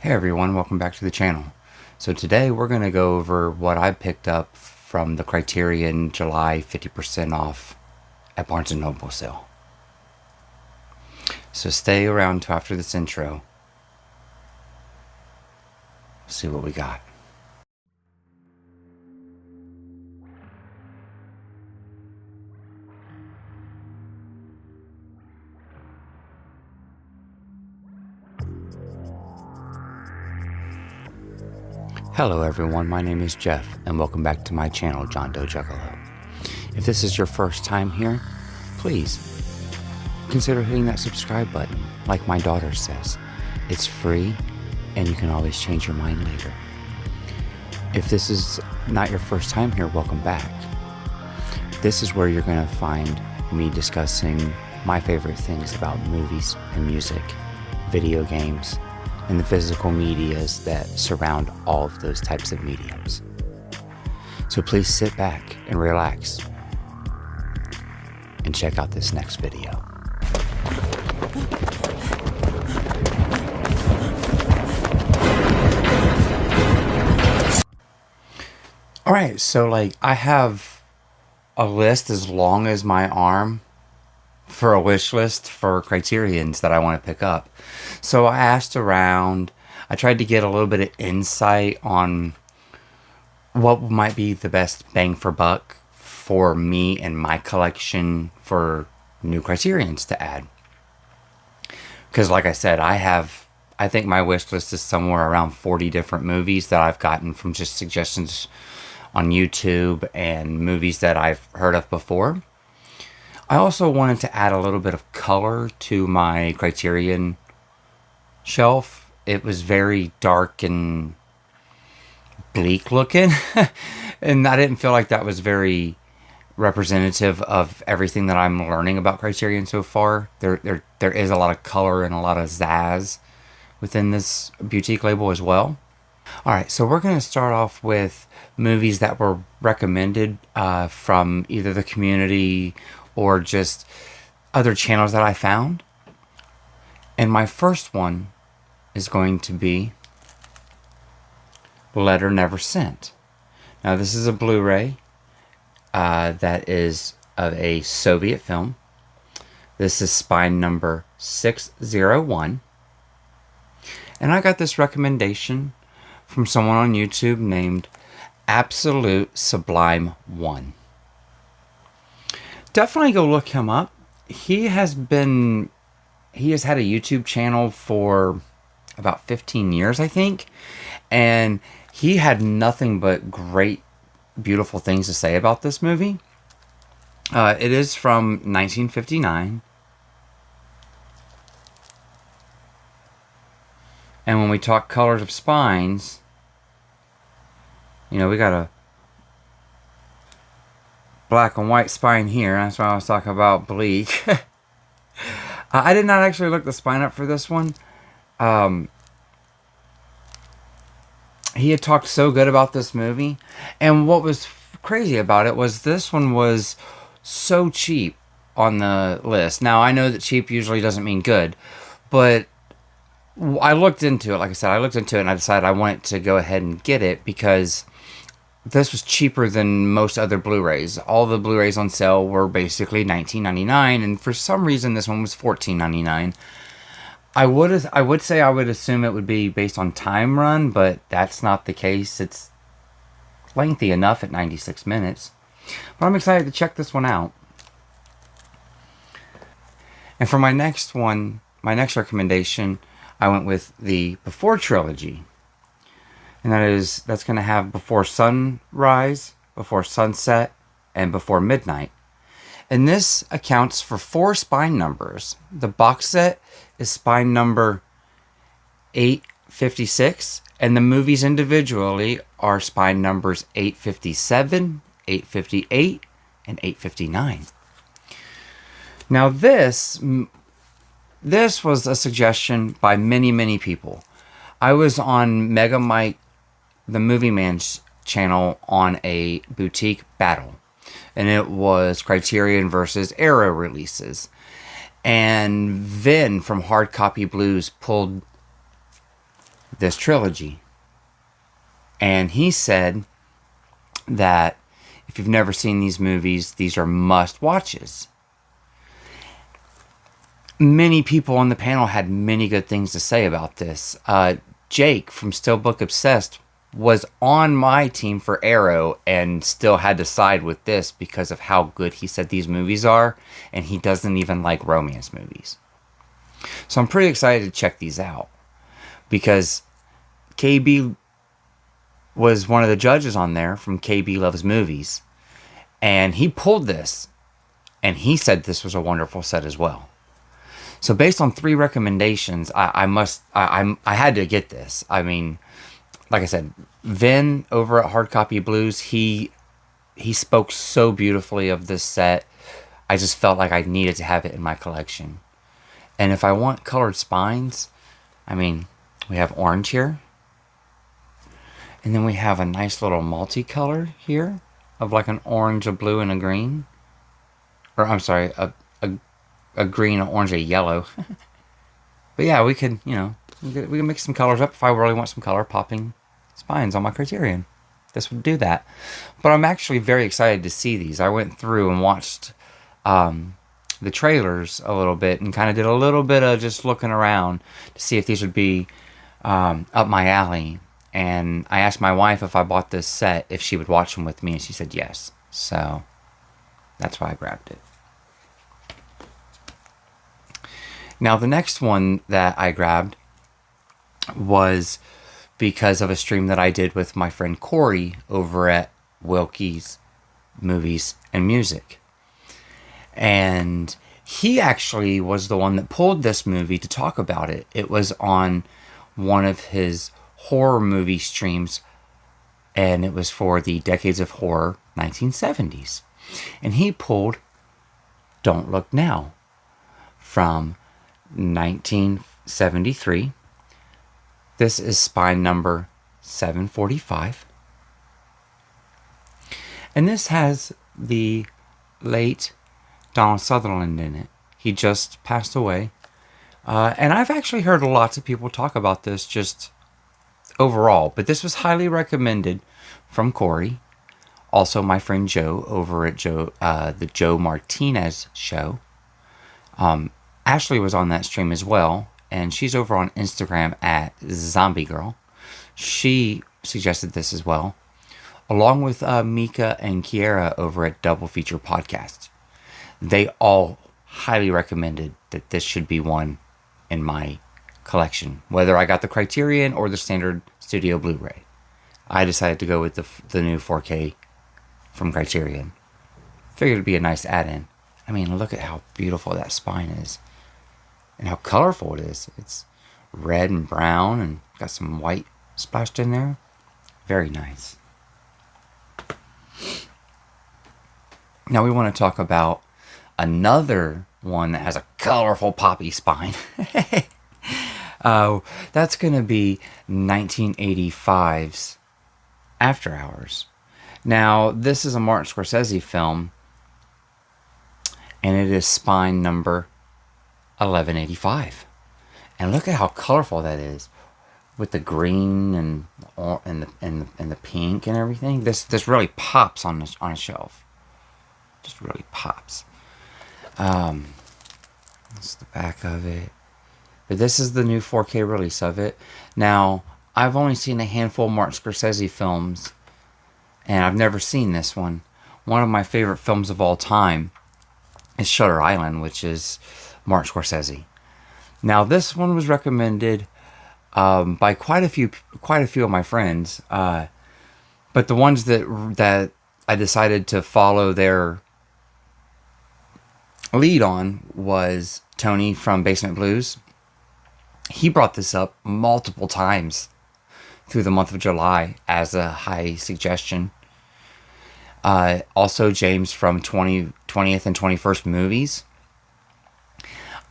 Hey everyone, welcome back to the channel. So today we're going to go over what I picked up from the Criterion July 50% off at Barnes & Noble sale. So stay around till after this intro. See what we got. Hello everyone, my name is Jeff and welcome back to my channel, John Doe Juggalo. If this is your first time here, please consider hitting that subscribe button. Like my daughter says, it's free and you can always change your mind later. If this is not your first time here, welcome back. This is where you're going to find me discussing my favorite things about movies and music, video games, and the physical medias that surround all of those types of mediums. So please sit back and relax and check out this next video. Alright, so I have a list as long as my arm for a wish list for Criterions that I want to pick up. So I asked around. I tried to get a little bit of insight on what might be the best bang for buck for me and my collection for new Criterions to add. Because like I said, I think my wish list is somewhere around 40 different movies that I've gotten from just suggestions on YouTube and movies that I've heard of before. I also wanted to add a little bit of color to my Criterion shelf. It was very dark and bleak looking, and I didn't feel like that was very representative of everything that I'm learning about Criterion so far. There is a lot of color and a lot of zazz within this boutique label as well. Alright, so we're going to start off with movies that were recommended from either the community or just other channels that I found. And my first one is going to be Letter Never Sent. Now this is a Blu-ray that is of a Soviet film. This is spine number 601. And I got this recommendation from someone on YouTube named Absolute Sublime 1. Definitely go look him up. He has had a YouTube channel for about 15 years, I think. And he had nothing but great, beautiful things to say about this movie. It is from 1959. And when we talk colors of spines, you know, we got a black and white spine here. That's why I was talking about bleak. I did not actually look the spine up for this one. He had talked so good about this movie. And what was crazy about it was this one was so cheap on the list. Now, I know that cheap usually doesn't mean good. But I looked into it. Like I said, I looked into it and I decided I wanted to go ahead and get it because this was cheaper than most other Blu-rays. All the Blu-rays on sale were basically $19.99, and for some reason this one was $14.99. I would assume it would be based on time run, but that's not the case. It's lengthy enough at 96 minutes. But I'm excited to check this one out. And for my next recommendation, I went with the Before Trilogy. And that's going to have Before Sunrise, Before Sunset, and Before Midnight. And this accounts for 4 spine numbers. The box set is spine number 856, and the movies individually are spine numbers 857, 858, and 859. Now this was a suggestion by many people. I was on Mega Mike, the Movie Man's channel, on a boutique battle. And it was Criterion versus Arrow releases. And Vin from Hard Copy Blues pulled this trilogy. And he said that if you've never seen these movies, these are must-watches. Many people on the panel had many good things to say about this. Jake from Steelbook Obsessed was on my team for Arrow and still had to side with this because of how good he said these movies are, and he doesn't even like romance movies. So I'm pretty excited to check these out because KB was one of the judges on there from KB Loves Movies, and he pulled this and he said this was a wonderful set as well. So based on 3 recommendations, I had to get this. I mean, like I said, Vin over at Hard Copy Blues, he spoke so beautifully of this set. I just felt like I needed to have it in my collection. And if I want colored spines, I mean, we have orange here. And then we have a nice little multicolor here of like an orange, a blue, and a green. Or I'm sorry, a green, an orange, a yellow. But yeah, we can, we can mix some colors up if I really want some color popping spines on my Criterion. This would do that. But I'm actually very excited to see these. I went through and watched the trailers a little bit and kind of did a little bit of just looking around to see if these would be up my alley. And I asked my wife if I bought this set, if she would watch them with me, and she said yes. So that's why I grabbed it. Now, the next one that I grabbed was because of a stream that I did with my friend Corey over at Wilkie's Movies and Music. And he actually was the one that pulled this movie to talk about it. It was on one of his horror movie streams, and it was for the Decades of Horror 1970s. And he pulled Don't Look Now from 1973. This is spine number 745. And this has the late Donald Sutherland in it. He just passed away. And I've actually heard lots of people talk about this just overall. But this was highly recommended from Corey. Also, my friend Joe over at the Joe Martinez show. Ashley was on that stream as well, and she's over on Instagram at Zombie Girl. She suggested this as well, along with Mika and Kiera over at Double Feature Podcast. They all highly recommended that this should be one in my collection, whether I got the Criterion or the standard studio Blu-ray. I decided to go with the new 4K from Criterion. Figured it'd be a nice add-in. I mean, look at how beautiful that spine is. And how colorful it is. It's red and brown and got some white splashed in there. Very nice. Now we want to talk about another one that has a colorful poppy spine. That's going to be 1985's After Hours. Now, this is a Martin Scorsese film, and it is spine number 1185. And look at how colorful that is, with the green and the pink and everything. This really pops on a shelf. Just really pops. That's the back of it. But this is the new 4K release of it. Now, I've only seen a handful of Martin Scorsese films, and I've never seen this one. One of my favorite films of all time is Shutter Island, which is Martin Scorsese. Now, this one was recommended by quite a few of my friends, but the ones that I decided to follow their lead on was Tony from Basement Blues. He brought this up multiple times through the month of July as a high suggestion. Also, James from 20th and 21st Movies.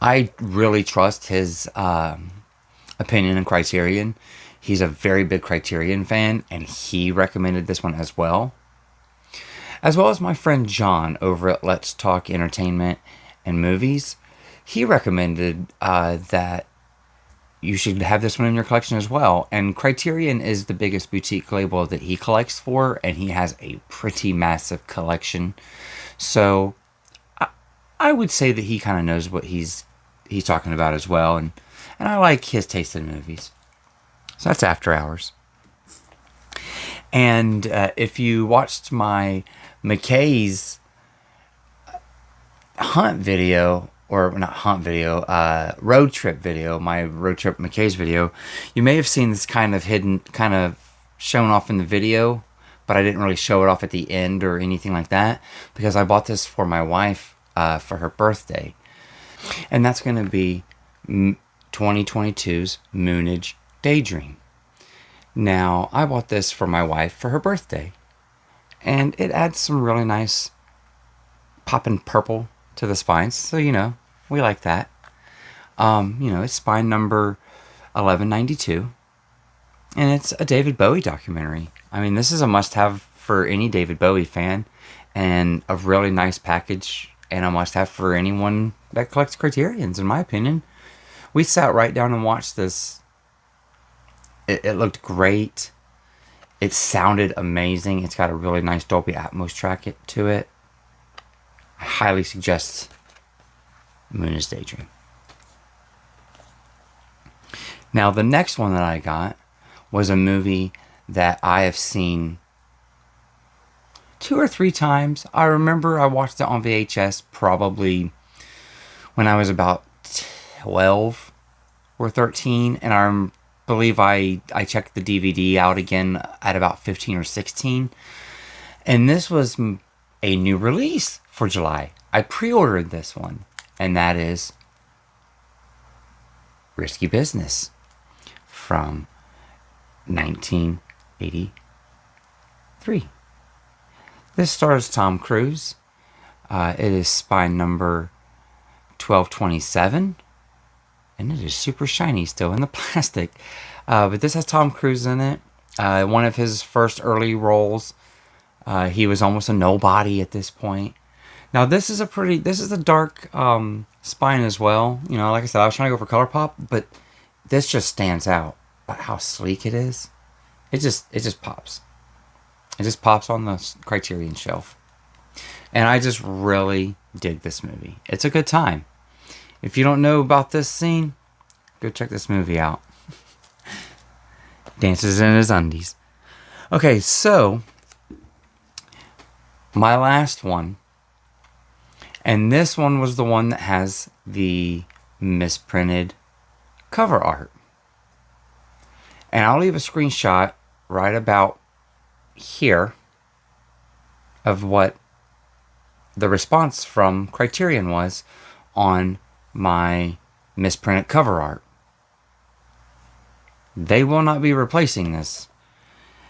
I really trust his opinion and Criterion. He's a very big Criterion fan, and he recommended this one as well. As well as my friend John over at Let's Talk Entertainment and Movies. He recommended that you should have this one in your collection as well. And Criterion is the biggest boutique label that he collects for, and he has a pretty massive collection. So I would say that he kind of knows what he's talking about as well, and I like his taste in movies. So that's After Hours. And if you watched my McKay's hunt video, or not hunt video, road trip video, my road trip McKay's video, you may have seen this kind of hidden, kind of shown off in the video, but I didn't really show it off at the end or anything like that, because I bought this for my wife for her birthday. And that's going to be 2022's Moonage Daydream. Now, I bought this for my wife for her birthday, and it adds some really nice popping purple to the spines, so we like that. It's spine number 1192, and it's a David Bowie documentary. I mean, this is a must-have for any David Bowie fan, and a really nice package, and a must-have for anyone that collects Criterions, in my opinion. We sat right down and watched this. It looked great. It sounded amazing. It's got a really nice Dolby Atmos track to it. I highly suggest Moonage Daydream. Now, the next one that I got was a movie that I have seen 2 or 3 times. I remember I watched it on VHS probably when I was about 12 or 13, and I believe I checked the DVD out again at about 15 or 16. And this was a new release for July. I pre-ordered this one, and that is Risky Business from 1983. This stars Tom Cruise. It is spine number 1227. And it is super shiny still in the plastic. But this has Tom Cruise in it. One of his first early roles. He was almost a nobody at this point. Now this is a dark spine as well. Like I said, I was trying to go for color pop, but this just stands out. But how sleek it is. It just pops. It just pops on the Criterion shelf. And I just really dig this movie. It's a good time. If you don't know about this scene, go check this movie out. Dances in his undies. Okay, so my last one, and this one was the one that has the misprinted cover art. And I'll leave a screenshot right about here of what the response from Criterion was on my misprinted cover art. They will not be replacing this.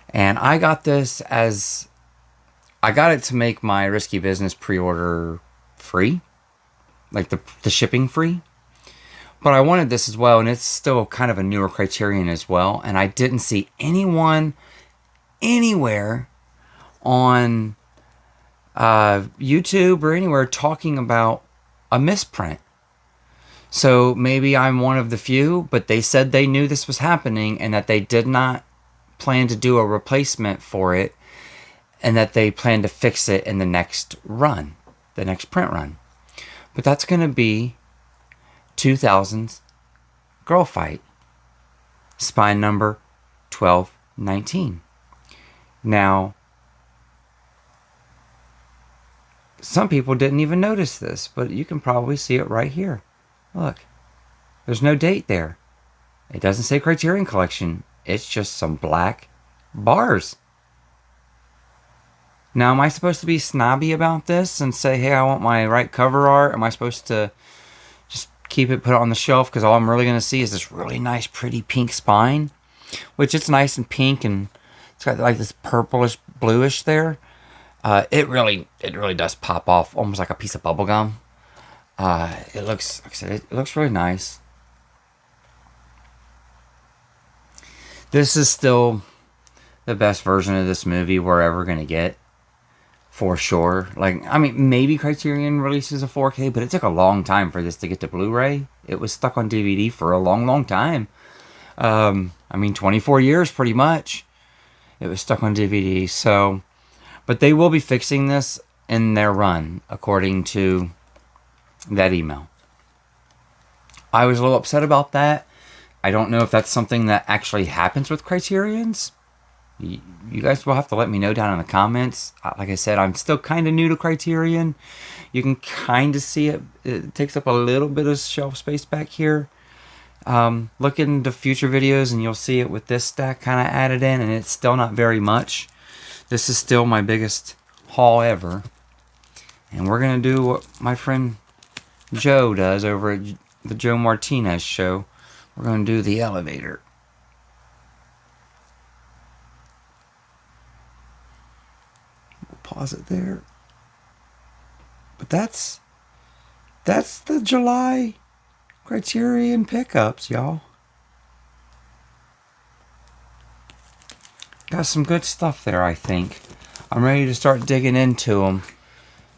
And I got this I got it to make my Risky Business pre-order free. Like the shipping free. But I wanted this as well, and it's still kind of a newer Criterion as well. And I didn't see anyone anywhere on YouTube or anywhere talking about a misprint. So maybe I'm one of the few, but they said they knew this was happening and that they did not plan to do a replacement for it, and that they plan to fix it in the next run, the next print run. But that's going to be 2000's Girl Fight, spine number 1219. Now, some people didn't even notice this, but you can probably see it right here. Look, there's no date there. It doesn't say Criterion Collection. It's just some black bars. Now, am I supposed to be snobby about this and say, hey, I want my right cover art? Am I supposed to just keep it, put it on the shelf? Because all I'm really going to see is this really nice, pretty pink spine. Which it's nice and pink, and it's got like this purplish, bluish there. It really does pop off, almost like a piece of bubble gum. It looks, like I said, it looks really nice. This is still the best version of this movie we're ever going to get. for sure. Like, I mean, maybe Criterion releases a 4K, but it took a long time for this to get to Blu-ray. It was stuck on DVD for a long, long time. I mean, 24 years pretty much. It was stuck on DVD. So, but they will be fixing this in their run, according to that email. I was a little upset about that. I don't know if that's something that actually happens with Criterions. You guys will have to let me know down in the comments. Like I said, I'm still kind of new to Criterion. You can kind of see it. It takes up a little bit of shelf space back here. Look into future videos and you'll see it with this stack kind of added in, and it's still not very much. This is still my biggest haul ever. And we're going to do what my friend Joe does over at the Joe Martinez show. We're going to do the elevator. We'll pause it there. But that's the July Criterion pickups, y'all. Got some good stuff there, I think. I'm ready to start digging into them.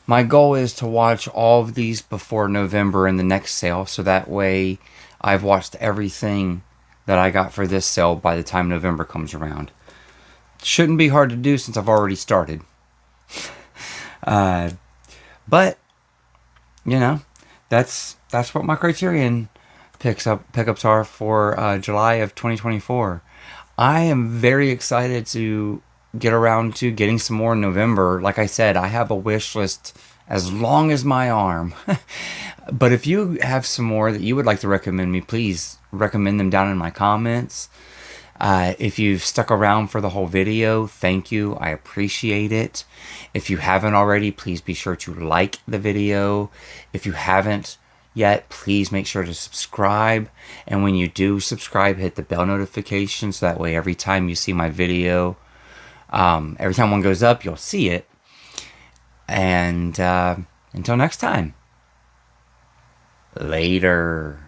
My goal is to watch all of these before November in the next sale, so that way I've watched everything that I got for this sale by the time November comes around. Shouldn't be hard to do since I've already started. But, you know, that's what my Criterion pickups are for July of 2024. I am very excited to get around to getting some more in November. Like I said, I have a wish list as long as my arm. But if you have some more that you would like to recommend me, please recommend them down in my comments. If you've stuck around for the whole video, thank you. I appreciate it. If you haven't already, please be sure to like the video. If you haven't yet, please make sure to subscribe. And when you do subscribe, hit the bell notification so that way every time you see my video, every time one goes up, you'll see it. And until next time, later.